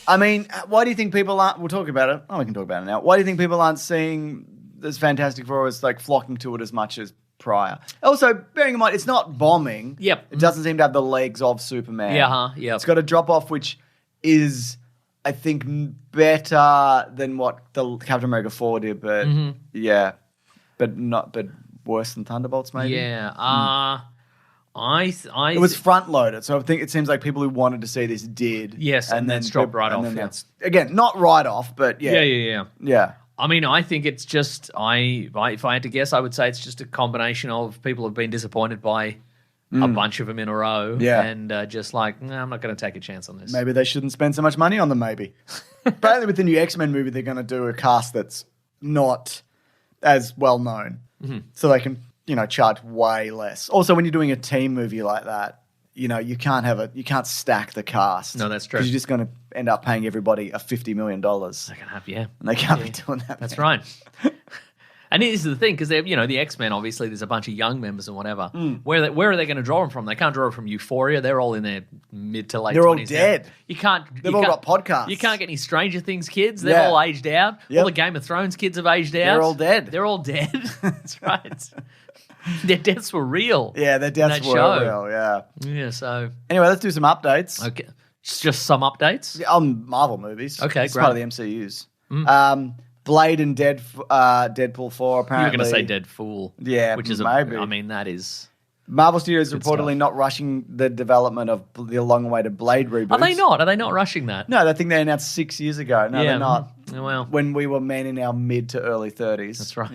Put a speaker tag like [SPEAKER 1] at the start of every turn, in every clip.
[SPEAKER 1] I mean, why do you think people aren't... We'll talk about it. Oh, we can talk about it now. Why do you think people aren't seeing this Fantastic Four as like flocking to it as much as prior? Also, bearing in mind, it's not bombing.
[SPEAKER 2] Yep.
[SPEAKER 1] It doesn't seem to have the legs of Superman.
[SPEAKER 2] Yeah, yep.
[SPEAKER 1] It's got a drop-off which is, I think, better than what the Captain America 4 did, but yeah. But worse than Thunderbolts, maybe?
[SPEAKER 2] Yeah.
[SPEAKER 1] It was front-loaded, so I think it seems like people who wanted to see this did.
[SPEAKER 2] Yes, and then dropped right off.
[SPEAKER 1] That's, again, not right off, but yeah.
[SPEAKER 2] Yeah. I mean, I think it's just, if I had to guess, I would say it's just a combination of people have been disappointed by a bunch of them in a row.
[SPEAKER 1] Yeah.
[SPEAKER 2] And just like, I'm not going to take a chance on this.
[SPEAKER 1] Maybe they shouldn't spend so much money on them, maybe. Apparently with the new X-Men movie, they're going to do a cast that's not as well-known. So they can, charge way less. Also, when you're doing a team movie like that, you can't stack the cast.
[SPEAKER 2] No, that's true.
[SPEAKER 1] Because you're just going to end up paying everybody a $50 million.
[SPEAKER 2] They can have,
[SPEAKER 1] And they can't be doing that.
[SPEAKER 2] That's right. And this is the thing, because the X-Men, obviously, there's a bunch of young members and whatever. Where are they going to draw them from? They can't draw them from Euphoria. They're all in their mid to late 20s.
[SPEAKER 1] They're all dead.
[SPEAKER 2] They've
[SPEAKER 1] all got podcasts.
[SPEAKER 2] You can't get any Stranger Things kids. They're all aged out.
[SPEAKER 1] Yep.
[SPEAKER 2] All the Game of Thrones kids have aged out.
[SPEAKER 1] They're all dead.
[SPEAKER 2] They're all dead. That's right. Their deaths were real.
[SPEAKER 1] Yeah, their deaths were real, yeah.
[SPEAKER 2] Yeah, so...
[SPEAKER 1] Anyway, let's do some updates.
[SPEAKER 2] Okay. Just some updates?
[SPEAKER 1] Yeah, on Marvel movies.
[SPEAKER 2] Okay,
[SPEAKER 1] it's
[SPEAKER 2] great.
[SPEAKER 1] part of the MCUs. Blade and Deadpool 4, apparently.
[SPEAKER 2] You were going to say Deadpool.
[SPEAKER 1] Yeah,
[SPEAKER 2] which is
[SPEAKER 1] maybe.
[SPEAKER 2] that is...
[SPEAKER 1] Marvel Studios
[SPEAKER 2] Good
[SPEAKER 1] reportedly
[SPEAKER 2] stuff.
[SPEAKER 1] not rushing the development of the long-awaited Blade reboot.
[SPEAKER 2] Are they not? Are they not rushing that?
[SPEAKER 1] No, I think they announced 6 years ago. No, they're not.
[SPEAKER 2] Well...
[SPEAKER 1] When we were men in our mid to early 30s.
[SPEAKER 2] That's right.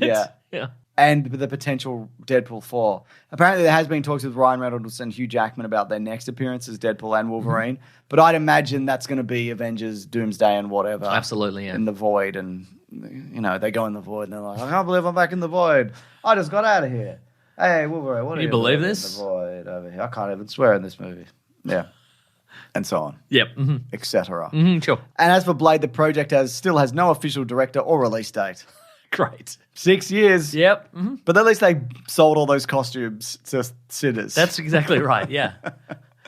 [SPEAKER 1] Yeah. And the potential Deadpool 4. Apparently there has been talks with Ryan Reynolds and Hugh Jackman about their next appearance as Deadpool and Wolverine. But I'd imagine that's going to be Avengers, Doomsday and whatever.
[SPEAKER 2] Absolutely, yeah.
[SPEAKER 1] In the Void. And, they go in the Void and they're like, I can't believe I'm back in the Void. I just got out of here. Hey, Wolverine, what are you
[SPEAKER 2] believe
[SPEAKER 1] doing
[SPEAKER 2] this?
[SPEAKER 1] in the Void over here? I can't even swear in this movie. Yeah. And so on.
[SPEAKER 2] Yep.
[SPEAKER 1] Etc.
[SPEAKER 2] Sure.
[SPEAKER 1] And as for Blade, the project still has no official director or release date.
[SPEAKER 2] Great.
[SPEAKER 1] 6 years.
[SPEAKER 2] Yep.
[SPEAKER 1] But at least they sold all those costumes to sinners.
[SPEAKER 2] That's exactly right, yeah.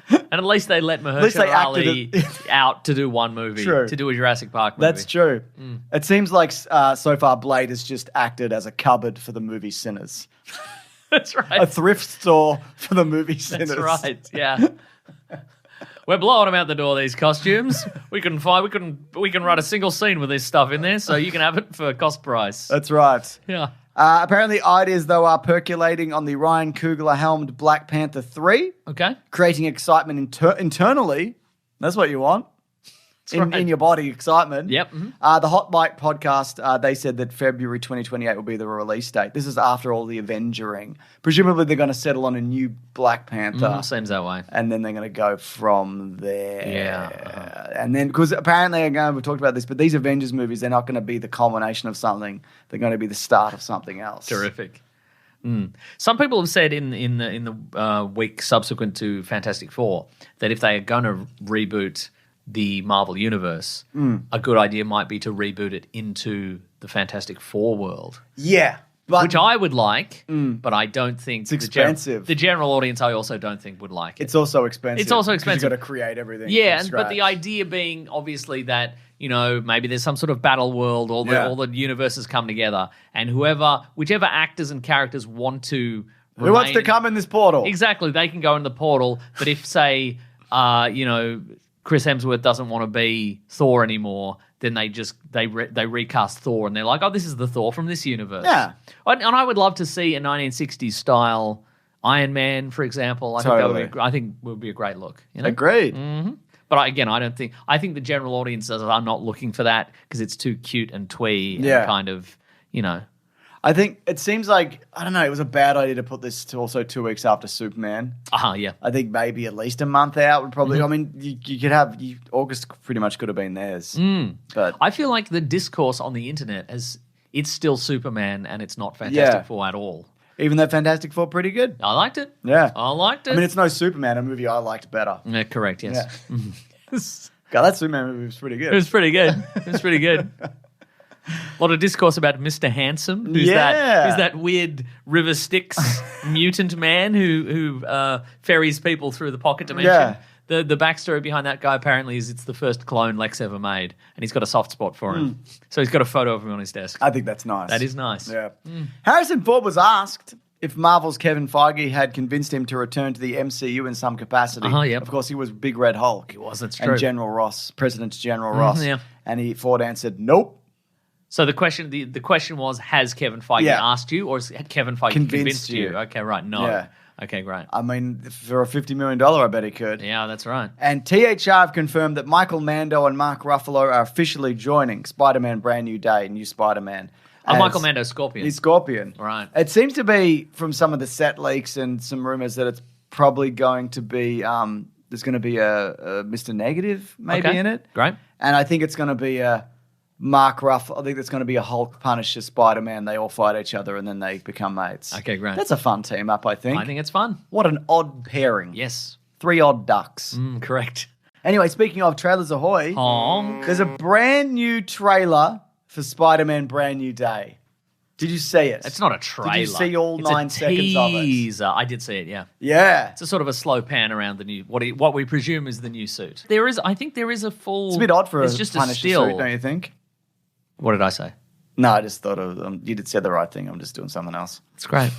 [SPEAKER 2] And at least they let Mahershala Ali out to do one movie.
[SPEAKER 1] True.
[SPEAKER 2] To do a Jurassic Park movie.
[SPEAKER 1] That's true. It seems like so far Blade has just acted as a cupboard for the movie sinners.
[SPEAKER 2] That's right.
[SPEAKER 1] A thrift store for the movie sinners.
[SPEAKER 2] That's right, yeah. We're blowing them out the door, these costumes. We can write a single scene with this stuff in there, so you can have it for cost price.
[SPEAKER 1] That's right.
[SPEAKER 2] Yeah.
[SPEAKER 1] Apparently ideas, though, are percolating on the Ryan Coogler-helmed Black Panther 3.
[SPEAKER 2] Okay.
[SPEAKER 1] Creating excitement internally. That's what you want. In your body, excitement.
[SPEAKER 2] Yep.
[SPEAKER 1] The Hot Mic podcast, they said that February 2028 will be the release date. This is after all the Avengering. Presumably they're going to settle on a new Black Panther.
[SPEAKER 2] Seems that way.
[SPEAKER 1] And then they're going to go from there.
[SPEAKER 2] Yeah.
[SPEAKER 1] And then, because apparently, again, we've talked about this, but these Avengers movies, they're not going to be the culmination of something. They're going to be the start of something else.
[SPEAKER 2] Terrific. Some people have said in the week subsequent to Fantastic Four that if they are going to reboot the Marvel Universe, a good idea might be to reboot it into the Fantastic Four world.
[SPEAKER 1] Yeah.
[SPEAKER 2] Which I would like, but I don't think...
[SPEAKER 1] It's expensive.
[SPEAKER 2] The general audience, I also don't think would like it.
[SPEAKER 1] It's also expensive.
[SPEAKER 2] It's also expensive.
[SPEAKER 1] You've got to create everything
[SPEAKER 2] Yeah,
[SPEAKER 1] from scratch.
[SPEAKER 2] but the idea being, obviously, that, maybe there's some sort of battle world, all the universes come together, and whichever actors and characters want to...
[SPEAKER 1] Who wants to come in this portal?
[SPEAKER 2] Exactly, they can go in the portal, but if, say, Chris Hemsworth doesn't want to be Thor anymore, then they recast Thor and they're like, oh, this is the Thor from this universe.
[SPEAKER 1] Yeah.
[SPEAKER 2] And I would love to see a 1960s style Iron Man, for example. I think that would be a great look.
[SPEAKER 1] Agreed.
[SPEAKER 2] But I think the general audiences are not looking for that because it's too cute and twee and kind of,
[SPEAKER 1] I think it seems like, I don't know, it was a bad idea to put this to also 2 weeks after Superman.
[SPEAKER 2] Yeah.
[SPEAKER 1] I think maybe at least a month out would probably, I mean, you could have, August pretty much could have been theirs. But
[SPEAKER 2] I feel like the discourse on the internet it's still Superman and it's not Fantastic Four at all.
[SPEAKER 1] Even though Fantastic Four pretty good.
[SPEAKER 2] I liked it.
[SPEAKER 1] Yeah.
[SPEAKER 2] I liked it.
[SPEAKER 1] I mean, it's no Superman, a movie I liked better.
[SPEAKER 2] Yeah, correct, yes.
[SPEAKER 1] Yeah. God, that Superman movie was pretty good.
[SPEAKER 2] It was pretty good. A lot of discourse about Mr. Handsome, who's that weird River Styx mutant man who ferries people through the pocket dimension. The backstory behind that guy apparently is it's the first clone Lex ever made, and he's got a soft spot for him. So he's got a photo of him on his desk.
[SPEAKER 1] I think that's nice.
[SPEAKER 2] That is nice.
[SPEAKER 1] Yeah. Harrison Ford was asked if Marvel's Kevin Feige had convinced him to return to the MCU in some capacity.
[SPEAKER 2] Yep.
[SPEAKER 1] Of course, he was Big Red Hulk.
[SPEAKER 2] He was, that's true.
[SPEAKER 1] And General Ross, President General Ross.
[SPEAKER 2] Yeah.
[SPEAKER 1] And Ford answered, nope.
[SPEAKER 2] So the question was, has Kevin Feige asked you, or has Kevin Feige convinced you? Okay, right. No.
[SPEAKER 1] Yeah.
[SPEAKER 2] Okay, great.
[SPEAKER 1] I mean, for a $50 million, I bet he could.
[SPEAKER 2] Yeah, that's right.
[SPEAKER 1] And THR have confirmed that Michael Mando and Mark Ruffalo are officially joining Spider-Man Brand New Day, New Spider-Man.
[SPEAKER 2] Michael Mando, Scorpion.
[SPEAKER 1] He's Scorpion.
[SPEAKER 2] Right.
[SPEAKER 1] It seems to be, from some of the set leaks and some rumors, that it's probably going to be, there's going to be a Mr. Negative maybe in it.
[SPEAKER 2] Great.
[SPEAKER 1] And I think it's going to be a Mark Ruffalo. I think it's going to be a Hulk, Punisher, Spider-Man. They all fight each other and then they become mates.
[SPEAKER 2] Okay, great.
[SPEAKER 1] That's a fun team up, I think.
[SPEAKER 2] I think it's fun.
[SPEAKER 1] What an odd pairing.
[SPEAKER 2] Yes.
[SPEAKER 1] 3 odd ducks.
[SPEAKER 2] Correct.
[SPEAKER 1] Anyway, speaking of Trailers Ahoy,
[SPEAKER 2] Honk.
[SPEAKER 1] there's a brand new trailer for Spider-Man Brand New Day. Did you see it?
[SPEAKER 2] It's not a trailer.
[SPEAKER 1] Did you see all
[SPEAKER 2] it's
[SPEAKER 1] 9 seconds of it?
[SPEAKER 2] Teaser. I did see it, yeah.
[SPEAKER 1] Yeah.
[SPEAKER 2] It's a sort of a slow pan around the new, what we presume is the new suit. I think there is a full...
[SPEAKER 1] It's a bit odd for
[SPEAKER 2] it's
[SPEAKER 1] a
[SPEAKER 2] just
[SPEAKER 1] Punisher
[SPEAKER 2] a still.
[SPEAKER 1] suit, don't you think?
[SPEAKER 2] What did I say?
[SPEAKER 1] No, I just thought you did say the right thing. I'm just doing something else.
[SPEAKER 2] It's great.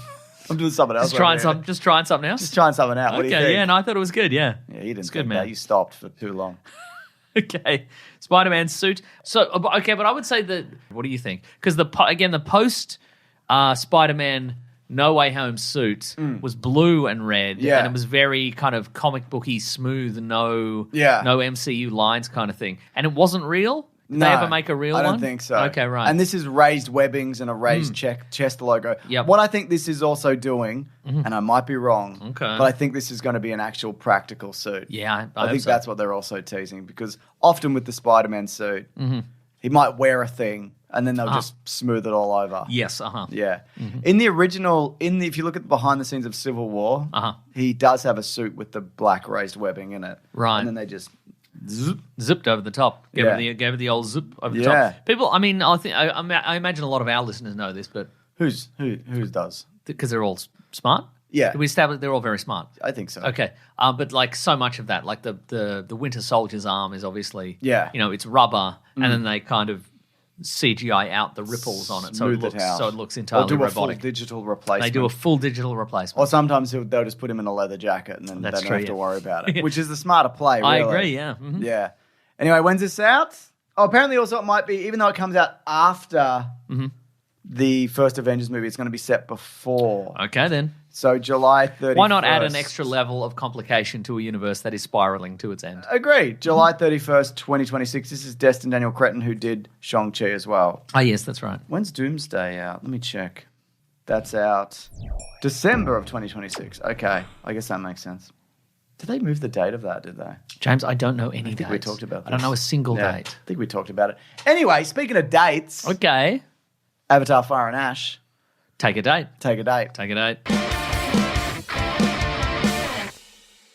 [SPEAKER 1] I'm doing something else.
[SPEAKER 2] Just trying something else?
[SPEAKER 1] Just trying something out. What do you think?
[SPEAKER 2] Yeah, no, I thought it was good, yeah.
[SPEAKER 1] Yeah, you didn't
[SPEAKER 2] It's good,
[SPEAKER 1] think
[SPEAKER 2] man.
[SPEAKER 1] that. You stopped for too long.
[SPEAKER 2] Okay, Spider-Man suit. So, okay, but I would say that. What do you think? Because the post Spider-Man No Way Home suit was blue and red, and it was very kind of comic booky, smooth, no MCU lines kind of thing, and it wasn't real. Did they ever make a real one?
[SPEAKER 1] I don't think so.
[SPEAKER 2] Okay, right.
[SPEAKER 1] And this is raised webbings and a raised chest logo.
[SPEAKER 2] Yep.
[SPEAKER 1] What I think this is also doing, and I might be wrong, but I think this is going to be an actual practical suit.
[SPEAKER 2] Yeah,
[SPEAKER 1] I think that's what they're also teasing, because often with the Spider-Man suit, he might wear a thing and then they'll just smooth it all over.
[SPEAKER 2] Yes,
[SPEAKER 1] Yeah. In the original, if you look at the behind the scenes of Civil War, he does have a suit with the black raised webbing in it.
[SPEAKER 2] Right.
[SPEAKER 1] And then they just
[SPEAKER 2] zipped over the top. Gave it the old zip over the top. People, I mean, I imagine a lot of our listeners know this, but
[SPEAKER 1] who does?
[SPEAKER 2] Because they're all smart.
[SPEAKER 1] Yeah.
[SPEAKER 2] We established they're all very smart.
[SPEAKER 1] I think so.
[SPEAKER 2] Okay. But like so much of that, like the Winter Soldier's arm is obviously, it's rubber, and then they kind of CGI out the ripples on it, so it looks entirely robotic.
[SPEAKER 1] Or do a full digital replacement.
[SPEAKER 2] They do a full digital replacement.
[SPEAKER 1] Or sometimes they'll just put him in a leather jacket and then they don't have to worry about it,
[SPEAKER 2] Yeah.
[SPEAKER 1] which is the smarter play, really.
[SPEAKER 2] I agree, yeah. Mm-hmm.
[SPEAKER 1] Yeah. Anyway, when's this out? Oh, apparently also it might be, even though it comes out after the first Avengers movie, it's going to be set before.
[SPEAKER 2] Okay, then.
[SPEAKER 1] So July 31st.
[SPEAKER 2] Why not add an extra level of complication to a universe that is spiraling to its end?
[SPEAKER 1] Agreed. July 31st, 2026. This is Destin Daniel Cretton, who did Shang-Chi as well.
[SPEAKER 2] Oh, yes, that's right.
[SPEAKER 1] When's Doomsday out? Let me check. That's out December of 2026. Okay. I guess that makes sense. Did they move the date of that, did they?
[SPEAKER 2] James, I don't know any
[SPEAKER 1] I think
[SPEAKER 2] dates.
[SPEAKER 1] we talked about this.
[SPEAKER 2] I don't know a single date.
[SPEAKER 1] I think we talked about it. Anyway, speaking of dates.
[SPEAKER 2] Okay.
[SPEAKER 1] Avatar Fire and Ash.
[SPEAKER 2] Take a date.
[SPEAKER 1] Take a date.
[SPEAKER 2] Take a date.